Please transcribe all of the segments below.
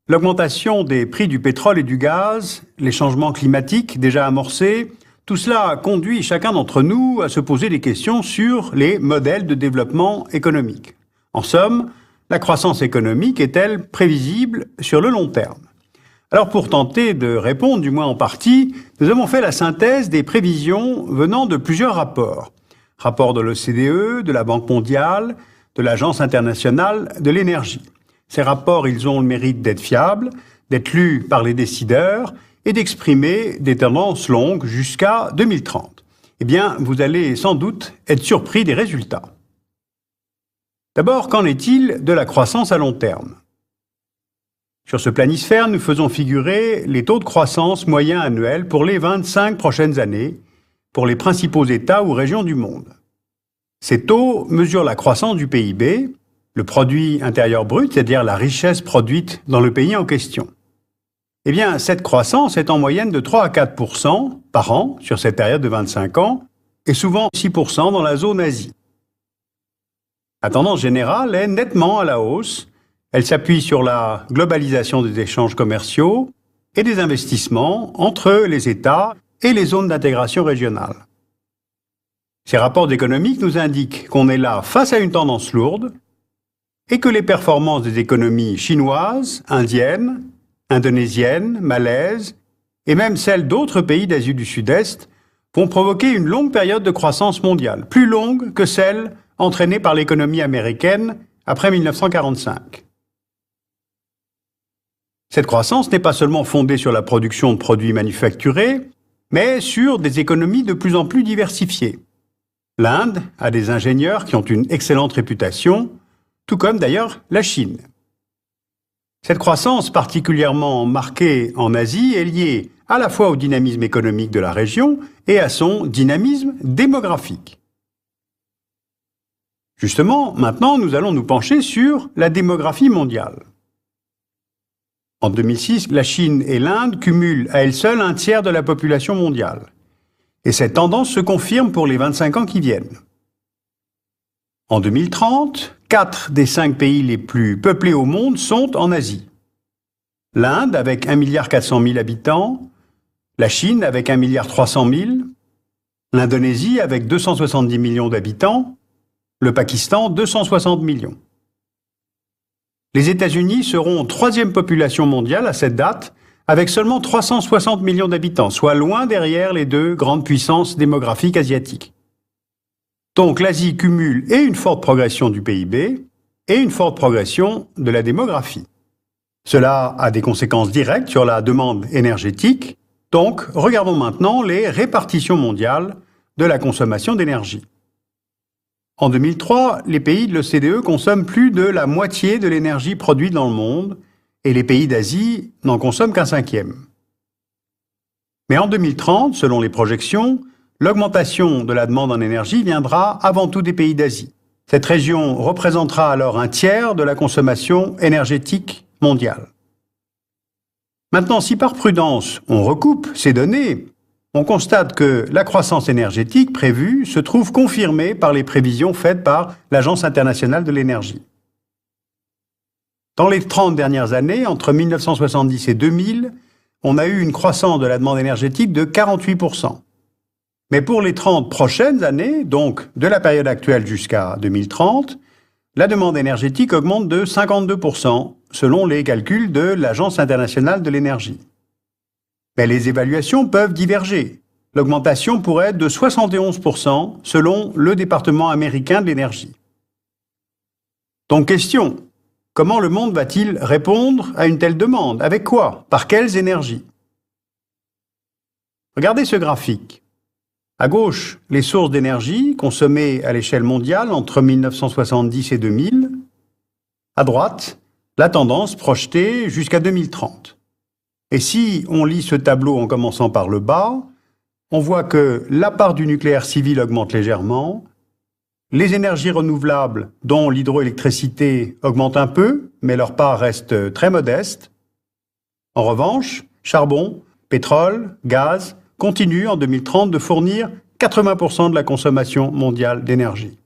L'augmentation des prix du pétrole et du gaz, les changements climatiques déjà amorcés, tout cela conduit chacun d'entre nous à se poser des questions sur les modèles de développement économique. En somme, la croissance économique est-elle prévisible sur le long terme? Alors pour tenter de répondre, du moins en partie, nous avons fait la synthèse des prévisions venant de plusieurs rapports. Rapports de l'OCDE, de la Banque mondiale, de l'Agence internationale de l'énergie. Ces rapports, ils ont le mérite d'être fiables, d'être lus par les décideurs et d'exprimer des tendances longues jusqu'à 2030. Eh bien, vous allez sans doute être surpris des résultats. D'abord, qu'en est-il de la croissance à long terme? Sur ce planisphère, nous faisons figurer les taux de croissance moyens annuels pour les 25 prochaines années, pour les principaux États ou régions du monde. Ces taux mesurent la croissance du PIB, le produit intérieur brut, c'est-à-dire la richesse produite dans le pays en question. Eh bien, cette croissance est en moyenne de 3 à 4% par an sur cette période de 25 ans, et souvent 6% dans la zone Asie. La tendance générale est nettement à la hausse. Elle s'appuie sur la globalisation des échanges commerciaux et des investissements entre les États et les zones d'intégration régionale. Ces rapports économiques nous indiquent qu'on est là face à une tendance lourde et que les performances des économies chinoises, indiennes, indonésiennes, malaises et même celles d'autres pays d'Asie du Sud-Est vont provoquer une longue période de croissance mondiale, plus longue que celle entraînée par l'économie américaine après 1945. Cette croissance n'est pas seulement fondée sur la production de produits manufacturés, mais sur des économies de plus en plus diversifiées. L'Inde a des ingénieurs qui ont une excellente réputation, tout comme d'ailleurs la Chine. Cette croissance particulièrement marquée en Asie est liée à la fois au dynamisme économique de la région et à son dynamisme démographique. Justement, maintenant, nous allons nous pencher sur la démographie mondiale. En 2006, la Chine et l'Inde cumulent à elles seules un tiers de la population mondiale. Et cette tendance se confirme pour les 25 ans qui viennent. En 2030, 4 des 5 pays les plus peuplés au monde sont en Asie. L'Inde avec 1,4 milliard habitants, la Chine avec 1,3 milliard, l'Indonésie avec 270 millions d'habitants, le Pakistan 260 millions. Les États-Unis seront 3e population mondiale à cette date, avec seulement 360 millions d'habitants, soit loin derrière les 2 grandes puissances démographiques asiatiques. Donc l'Asie cumule et une forte progression du PIB et une forte progression de la démographie. Cela a des conséquences directes sur la demande énergétique, donc regardons maintenant les répartitions mondiales de la consommation d'énergie. En 2003, les pays de l'OCDE consomment plus de la moitié de l'énergie produite dans le monde, et les pays d'Asie n'en consomment qu'un 1/5. Mais en 2030, selon les projections, l'augmentation de la demande en énergie viendra avant tout des pays d'Asie. Cette région représentera alors un tiers de la consommation énergétique mondiale. Maintenant, si par prudence on recoupe ces données, on constate que la croissance énergétique prévue se trouve confirmée par les prévisions faites par l'Agence internationale de l'énergie. Dans les 30 dernières années, entre 1970 et 2000, on a eu une croissance de la demande énergétique de 48%. Mais pour les 30 prochaines années, donc de la période actuelle jusqu'à 2030, la demande énergétique augmente de 52%, selon les calculs de l'Agence internationale de l'énergie. Mais les évaluations peuvent diverger. L'augmentation pourrait être de 71% selon le département américain de l'énergie. Donc question, comment le monde va-t-il répondre à une telle demande? Avec quoi? Par quelles énergies? Regardez ce graphique. À gauche, les sources d'énergie consommées à l'échelle mondiale entre 1970 et 2000. À droite, la tendance projetée jusqu'à 2030. Et si on lit ce tableau en commençant par le bas, on voit que la part du nucléaire civil augmente légèrement, les énergies renouvelables, dont l'hydroélectricité, augmentent un peu, mais leur part reste très modeste. En revanche, charbon, pétrole, gaz continuent en 2030 de fournir 80% de la consommation mondiale d'énergie.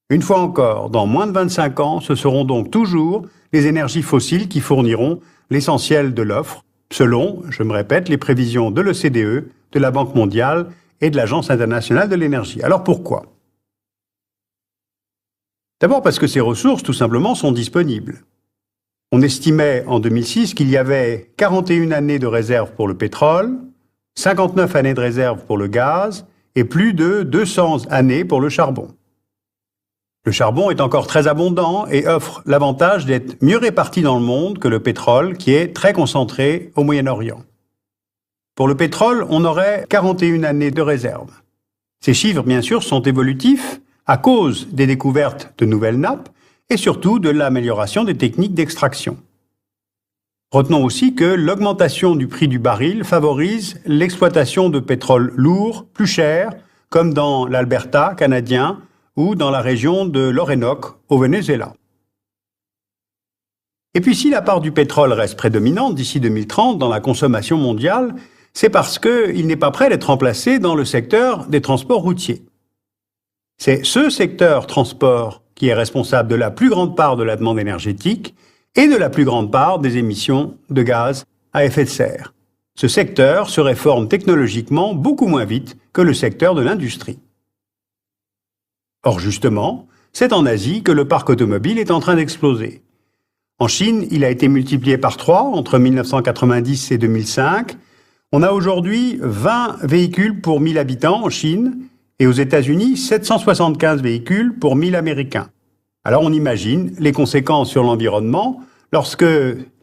Une fois encore, dans moins de 25 ans, ce seront donc toujours les énergies fossiles qui fourniront l'essentiel de l'offre, selon, je me répète, les prévisions de l'OCDE, de la Banque mondiale et de l'Agence internationale de l'énergie. Alors pourquoi? D'abord parce que ces ressources, tout simplement, sont disponibles. On estimait en 2006 qu'il y avait 41 années de réserve pour le pétrole, 59 années de réserve pour le gaz et plus de 200 années pour le charbon. Le charbon est encore très abondant et offre l'avantage d'être mieux réparti dans le monde que le pétrole, qui est très concentré au Moyen-Orient. Pour le pétrole, on aurait 41 années de réserve. Ces chiffres, bien sûr, sont évolutifs à cause des découvertes de nouvelles nappes et surtout de l'amélioration des techniques d'extraction. Retenons aussi que l'augmentation du prix du baril favorise l'exploitation de pétrole lourd, plus cher, comme dans l'Alberta canadien ou dans la région de l'Orénoque au Venezuela. Et puis si la part du pétrole reste prédominante d'ici 2030 dans la consommation mondiale, c'est parce qu'il n'est pas prêt d'être remplacé dans le secteur des transports routiers. C'est ce secteur transport qui est responsable de la plus grande part de la demande énergétique et de la plus grande part des émissions de gaz à effet de serre. Ce secteur se réforme technologiquement beaucoup moins vite que le secteur de l'industrie. Or justement, c'est en Asie que le parc automobile est en train d'exploser. En Chine, il a été multiplié par 3 entre 1990 et 2005. On a aujourd'hui 20 véhicules pour 1000 habitants en Chine et aux États-Unis, 775 véhicules pour 1000 Américains. Alors on imagine les conséquences sur l'environnement lorsque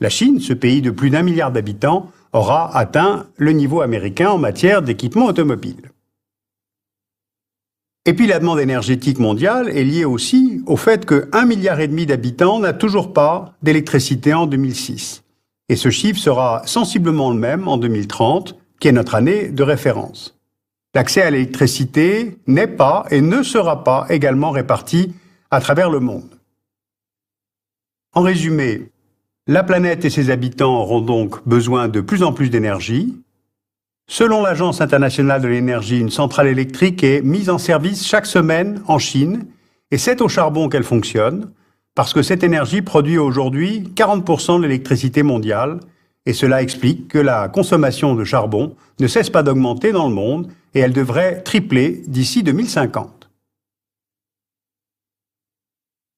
la Chine, ce pays de plus d'1 milliard d'habitants, aura atteint le niveau américain en matière d'équipement automobile. Et puis la demande énergétique mondiale est liée aussi au fait que 1,5 milliard d'habitants n'a toujours pas d'électricité en 2006. Et ce chiffre sera sensiblement le même en 2030, qui est notre année de référence. L'accès à l'électricité n'est pas et ne sera pas également réparti à travers le monde. En résumé, la planète et ses habitants auront donc besoin de plus en plus d'énergie. Selon l'Agence internationale de l'énergie, une centrale électrique est mise en service chaque semaine en Chine et c'est au charbon qu'elle fonctionne parce que cette énergie produit aujourd'hui 40% de l'électricité mondiale et cela explique que la consommation de charbon ne cesse pas d'augmenter dans le monde et elle devrait tripler d'ici 2050.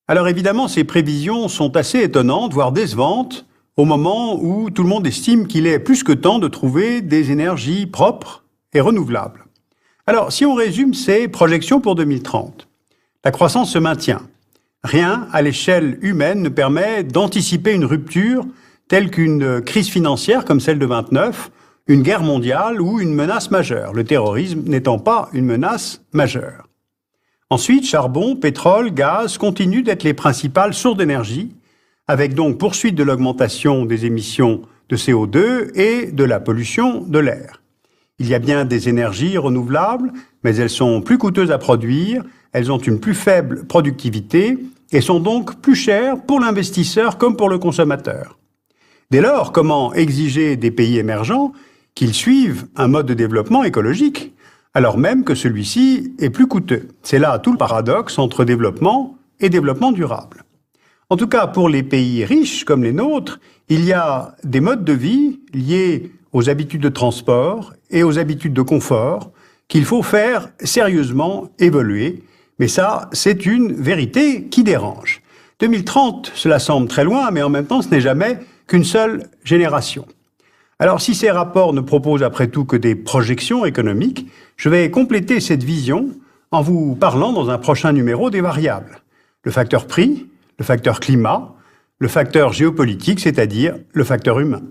Alors évidemment, ces prévisions sont assez étonnantes, voire décevantes, au moment où tout le monde estime qu'il est plus que temps de trouver des énergies propres et renouvelables. Alors, si on résume ces projections pour 2030, la croissance se maintient. Rien, à l'échelle humaine, ne permet d'anticiper une rupture telle qu'une crise financière comme celle de 29, une guerre mondiale ou une menace majeure, le terrorisme n'étant pas une menace majeure. Ensuite, charbon, pétrole, gaz continuent d'être les principales sources d'énergie, avec donc poursuite de l'augmentation des émissions de CO2 et de la pollution de l'air. Il y a bien des énergies renouvelables, mais elles sont plus coûteuses à produire, elles ont une plus faible productivité et sont donc plus chères pour l'investisseur comme pour le consommateur. Dès lors, comment exiger des pays émergents qu'ils suivent un mode de développement écologique, alors même que celui-ci est plus coûteux? C'est là tout le paradoxe entre développement et développement durable. En tout cas, pour les pays riches comme les nôtres, il y a des modes de vie liés aux habitudes de transport et aux habitudes de confort qu'il faut faire sérieusement évoluer. Mais ça, c'est une vérité qui dérange. 2030, cela semble très loin, mais en même temps, ce n'est jamais qu'une seule génération. Alors, si ces rapports ne proposent après tout que des projections économiques, je vais compléter cette vision en vous parlant dans un prochain numéro des variables. Le facteur prix, le facteur climat, le facteur géopolitique, c'est-à-dire le facteur humain.